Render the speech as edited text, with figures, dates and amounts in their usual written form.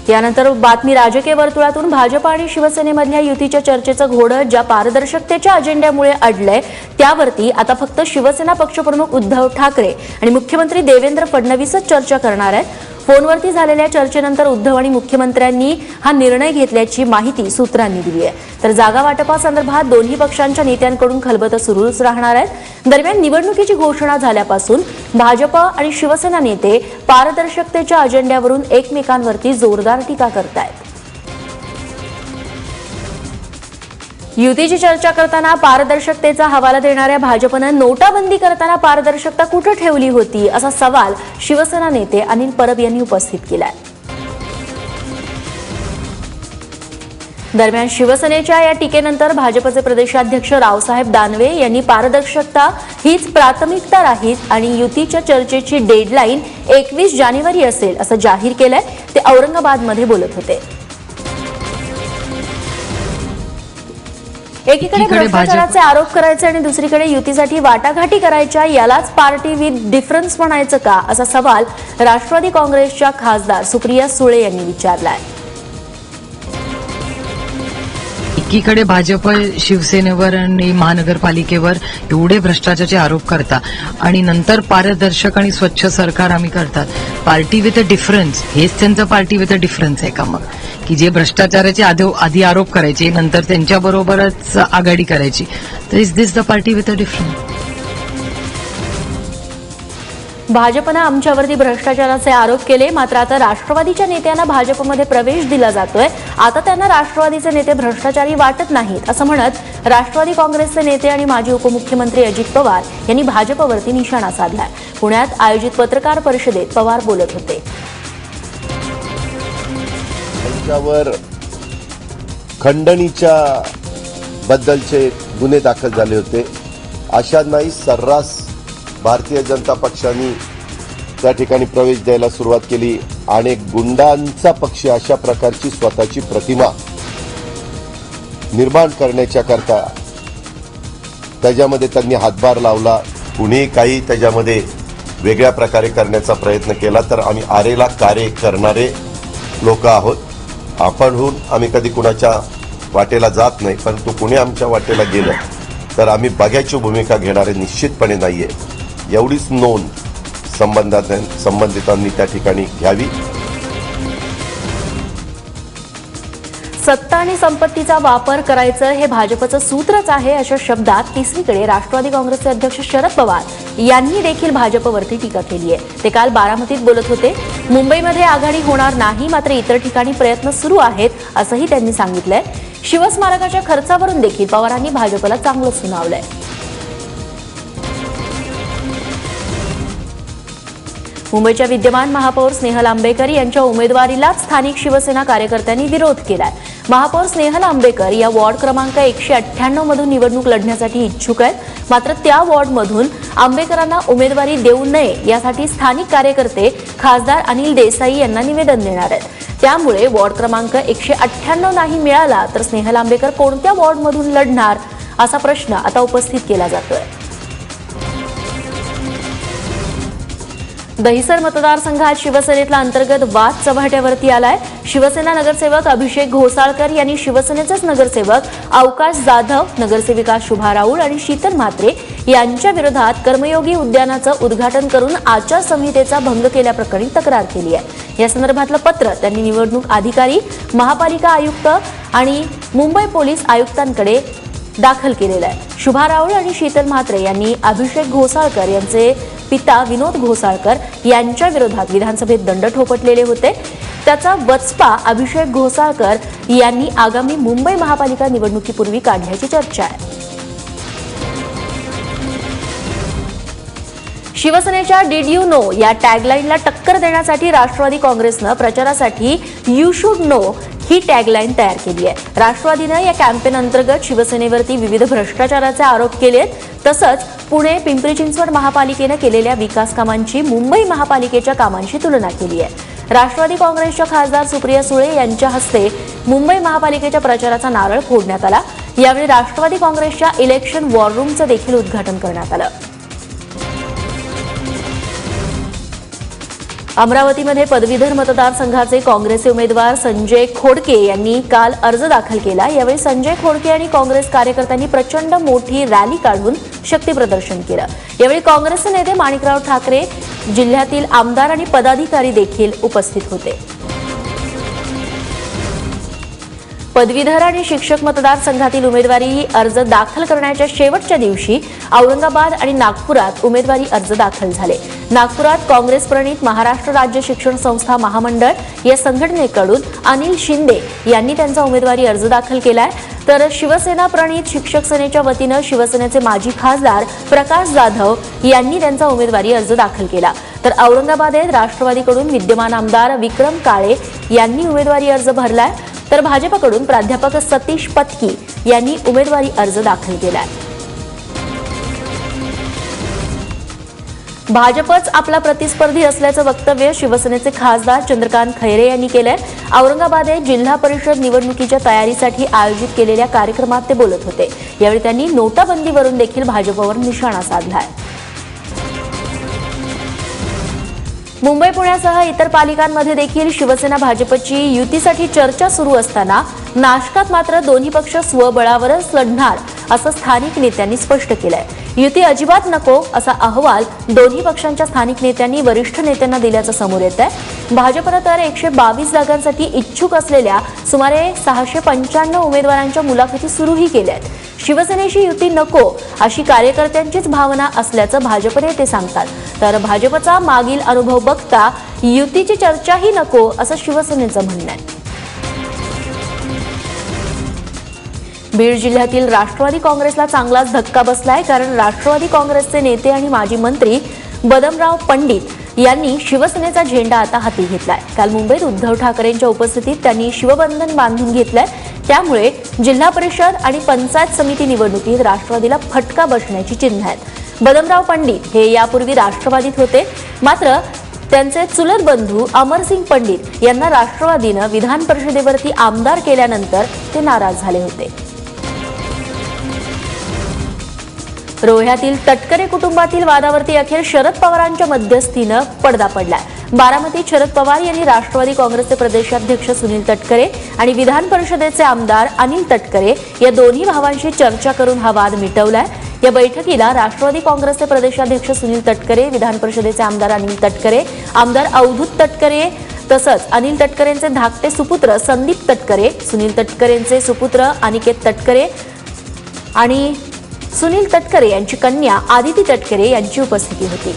यानंतर बातमी राजकीय वर्तुळातून भाजप आणि शिवसेनेमधल्या युतीच्या चर्चेचं घोडं ज्या पारदर्शकतेच्या अजेंड्यामुळे अडलंय त्यावरती आता फक्त शिवसेना पक्षप्रमुख उद्धव ठाकरे आणि मुख्यमंत्री देवेंद्र फडणवीसच चर्चा करणार आहेत। फोनवरती झालेल्या चर्चेनंतर उद्धव आणि मुख्यमंत्र्यांनी हा निर्णय घेतल्याची माहिती सूत्रांनी दिली आहे। तर जागा वाटपासंदर्भात दोन्ही पक्षांच्या नेत्यांकडून खलबतं सुरूच राहणार आहेत। दरम्यान निवडणुकीची घोषणा झाल्यापासून भाजप आणि शिवसेना नेते पारदर्शकतेच्या अजेंड्यावरून एकमेकांवरती जोरदार टीका करतायत। युतीची चर्चा करताना पारदर्शकतेचा हवाला देणाऱ्या भाजपनं नोटाबंदी करताना पारदर्शकता कुठे ठेवली होती असा सवाल शिवसेना नेते अनिल परब यांनी उपस्थित केलाय। दरम्यान शिवसेनेच्या या टीकेनंतर भाजपचे प्रदेशाध्यक्ष रावसाहेब दानवे यांनी पारदर्शकता हीच प्राथमिकता राहील आणि युतीच्या चर्चेची डेडलाईन 21 जानेवारी असेल असं जाहीर केलंय। ते औरंगाबादमध्ये बोलत होते। एकीकडे भ्रष्टाचाराचे आरोप करायचे आणि दुसरीकडे युतीसाठी वाटाघाटी करायच्या यालाच पार्टी विथ डिफरन्स म्हणायचं का असा सवाल राष्ट्रवादी काँग्रेसच्या खासदार सुप्रिया सुळे यांनी विचारलाय। एकीकडे भाजप शिवसेनेवर आणि महानगरपालिकेवर एवढे भ्रष्टाचाराचे आरोप करता आणि नंतर पारदर्शक आणि स्वच्छ सरकार आम्ही करतात। पार्टी विथ अ डिफरन्स हेच त्यांचं पार्टी विथ अ डिफरन्स आहे का मग, की जे भ्रष्टाचाराचे आधी आरोप करायचे नंतर त्यांच्याबरोबरच आघाडी करायची, तर is this the party with a difference? भाजपनं आमच्यावरती भ्रष्टाचाराचे आरोप केले, मात्र आता राष्ट्रवादीच्या नेत्यांना भाजपमध्ये प्रवेश दिला जातोय। आता त्यांना राष्ट्रवादीचे नेते भ्रष्टाचारी वाटत नाहीत असं म्हणत राष्ट्रवादी काँग्रेसचे नेते आणि माजी उपमुख्यमंत्री अजित पवार यांनी भाजपवरती निशाणा साधलाय। पुण्यात आयोजित पत्रकार परिषदेत पवार बोलत होते। त्यांच्यावर खंडणीच्या बद्दलचे गुन्हे दाखल झाले होते। अशांनाही सर्रास भारतीय जनता पक्षाने त्या ठिकाणी प्रवेश द्यायला सुरुवात केली आणि गुंडांचा पक्ष अशा प्रकारची स्वतःची प्रतिमा निर्माण करण्याच्या करता त्याच्यामध्ये त्यांनी हातभार लावला। कुणी काही त्याच्यामध्ये वेगळ्या प्रकारे करण्याचा प्रयत्न केला तर आम्ही आरेला कार्य करणारे लोक आहोत। आपणहून आम्ही कधी कुणाच्या वाटेला जात नाही, परंतु कुणी आमच्या वाटेला गेलं तर आम्ही बघ्याची भूमिका घेणारे निश्चितपणे नाहीये। एवढीच नोंद संबंधितांनी त्या ठिकाणी घ्यावी। सत्ता आणि संपत्तीचा वापर करायचं हे भाजपचं सूत्रच आहे अशा शब्दात तिसरीकडे राष्ट्रवादी काँग्रेसचे अध्यक्ष शरद पवार यांनी देखील भाजपवरती टीका केली आहे। ते काल बारामतीत बोलत होते। मुंबईमध्ये आघाडी होणार नाही, मात्र इतर ठिकाणी प्रयत्न सुरू आहेत असंही त्यांनी सांगितलंय। शिवस्मारकाच्या खर्चावरून देखील पवारांनी भाजपला चांगलं सुनावलंय। मुंबईच्या विद्यमान महापौर स्नेहल आंबेकर यांच्या उमेदवारीलाच स्थानिक शिवसेना कार्यकर्त्यांनी विरोध केलाय। महापौर स्नेहल आंबेकर या वॉर्ड क्रमांक 198 मधून निवडणूक लढण्यासाठी इच्छुक आहेत, मात्र त्या वॉर्डमधून आंबेकरांना उमेदवारी देऊ नये यासाठी स्थानिक कार्यकर्ते खासदार अनिल देसाई यांना निवेदन देणार आहेत। त्यामुळे वॉर्ड क्रमांक 198 नाही मिळाला तर स्नेहल आंबेकर कोणत्या वॉर्डमधून लढणार असा प्रश्न आता उपस्थित केला जातोय। दहिसर मतदारसंघात शिवसेनेतला अंतर्गत वाद चव्हाट्यावरती आलाय। शिवसेना नगरसेवक अभिषेक घोसाळकर यांनी शिवसेनेचेच नगरसेवक अवकाश जाधव, नगरसेविका शुभा राऊळ आणि शीतल म्हात्रे यांच्या विरोधात कर्मयोगी उद्यानाचं उद्घाटन करून आचारसंहितेचा भंग केल्याप्रकरणी तक्रार केली आहे। या संदर्भातलं पत्र त्यांनी निवडणूक अधिकारी, महापालिका आयुक्त आणि मुंबई पोलीस आयुक्तांकडे दाखल केलेलं आहे। शुभा राऊळ आणि शीतल म्हात्रे यांनी अभिषेक घोसाळकर यांचे पिता विनोद घोसाळकर यांच्या विरोधात विधानसभेत दंड ठोपटलेले होते। त्याचा वचपा अभिषेक घोसाळकर यांनी आगामी मुंबई महापालिका निवडणुकीपूर्वी काढल्याची चर्चा आहे। शिवसेनेच्या डिड यू नो या टॅगलाईनला टक्कर देण्यासाठी राष्ट्रवादी काँग्रेसनं प्रचारासाठी you should know he tagline तयार केली आहे। राष्ट्रवादीनं या कॅम्पेन अंतर्गत शिवसेनेवरती विविध भ्रष्टाचाराचे आरोप केलेत। तसंच पुणे पिंपरी चिंचवड महापालिकेनं केलेल्या विकास कामांची मुंबई महापालिकेच्या कामांशी तुलना केली आहे। राष्ट्रवादी काँग्रेसच्या खासदार सुप्रिया सुळे यांच्या हस्ते मुंबई महापालिकेच्या प्रचाराचा नारळ फोडण्यात आला। यावेळी राष्ट्रवादी काँग्रेसच्या इलेक्शन वॉर रूमचं देखील उद्घाटन करण्यात आलं। अमरावतीमध्ये पदवीधर मतदारसंघाचे काँग्रेसचे उमेदवार संजय खोडके यांनी काल अर्ज दाखल केला। यावेळी संजय खोडके आणि काँग्रेस कार्यकर्त्यांनी प्रचंड मोठी रॅली काढून शक्तीप्रदर्शन केलं। यावेळी काँग्रेसचे नेते माणिकराव ठाकरे, जिल्ह्यातील आमदार आणि पदाधिकारी देखील उपस्थित होते। पदवीधर आणि शिक्षक मतदारसंघातील उमेदवारी अर्ज दाखल करण्याच्या शेवटच्या दिवशी औरंगाबाद आणि नागपुरात उमेदवारी अर्ज दाखल झाले। नागपुरात काँग्रेस प्रणित महाराष्ट्र राज्य शिक्षण संस्था महामंडळ या संघटनेकडून अनिल शिंदे यांनी त्यांचा उमेदवारी अर्ज दाखल केलाय, तर शिवसेना प्रणित शिक्षक सेनेच्या वतीनं शिवसेनेचे माजी खासदार प्रकाश जाधव यांनी त्यांचा उमेदवारी अर्ज दाखल केला। तर औरंगाबादेत राष्ट्रवादीकडून विद्यमान आमदार विक्रम काळे यांनी उमेदवारी अर्ज भरलाय, तर भाजपकडून प्राध्यापक सतीश पत्की यांनी उमेदवारी अर्ज दाखल केलाय। भाजपच आपला प्रतिस्पर्धी असल्याचं वक्तव्य शिवसेनेचे खासदार चंद्रकांत खैरे यांनी केलंय। औरंगाबादेत जिल्हा परिषद निवडणुकीच्या तयारीसाठी आयोजित केलेल्या कार्यक्रमात ते बोलत होते। यावेळी त्यांनी नोटाबंदीवरून देखील भाजपवर निशाणा साधलाय। मुंबई पुण्यासह इतर पालिकांमध्ये देखील शिवसेना भाजपची युतीसाठी चर्चा सुरू असताना नाशकात मात्र दोन्ही पक्ष स्वबळावरच लढणार असं स्थानिक नेत्यांनी स्पष्ट केलंय। युती अजिबात नको असा अहवाल दोन्ही पक्षांच्या स्थानिक नेत्यांनी वरिष्ठ नेत्यांना दिल्याचं समोर येत आहे। भाजपनं तर 122 जागांसाठी इच्छुक असलेल्या सुमारे 695 उमेदवारांच्या मुलाखती सुरूही केल्या आहेत। शिवसेनेशी युती नको अशी कार्यकर्त्यांचीच भावना असल्याचं भाजप नेते सांगतात, तर भाजपचा मागील अनुभव बघता युतीची चर्चाही नको असं शिवसेनेचं म्हणणं आहे। बीड जिल्ह्यातील राष्ट्रवादी काँग्रेसला चांगलाच धक्का बसलाय, कारण राष्ट्रवादी काँग्रेसचे नेते आणि माजी मंत्री बदमराव पंडित यांनी शिवसेनेचा झेंडा आता हाती घेतलाय। काल मुंबईत उद्धव ठाकरेंच्या उपस्थितीत त्यांनी शिवबंधन बांधून घेतलंय, त्यामुळे जिल्हा परिषद आणि पंचायत समिती निवडणुकीत राष्ट्रवादीला फटका बसण्याची चिन्ह आहेत। बदमराव पंडित हे यापूर्वी राष्ट्रवादीत होते, मात्र त्यांचे चुलत बंधू अमरसिंग पंडित यांना राष्ट्रवादीनं विधान परिषदेवरती आमदार केल्यानंतर ते नाराज झाले होते। रोह्यातील तटकरे कुटुंबातील वादावरती अखेर शरद पवारांच्या मध्यस्थीनं पडदा पडलाय। बारामतीत शरद पवार यांनी राष्ट्रवादी काँग्रेसचे प्रदेशाध्यक्ष सुनील तटकरे आणि विधान परिषदेचे आमदार अनिल तटकरे या दोन्ही भावांशी चर्चा करून हा वाद मिटवलाय। या बैठकीला राष्ट्रवादी काँग्रेसचे प्रदेशाध्यक्ष सुनील तटकरे, विधान परिषदेचे आमदार अनिल तटकरे, आमदार अवधूत तटकरे तसंच अनिल तटकरेंचे धाकटे सुपुत्र संदीप तटकरे, सुनील तटकरेंचे सुपुत्र अनिकेत तटकरे आणि सुनील तटकरे यांची कन्या आदिती तटकरे यांची उपस्थिती होती।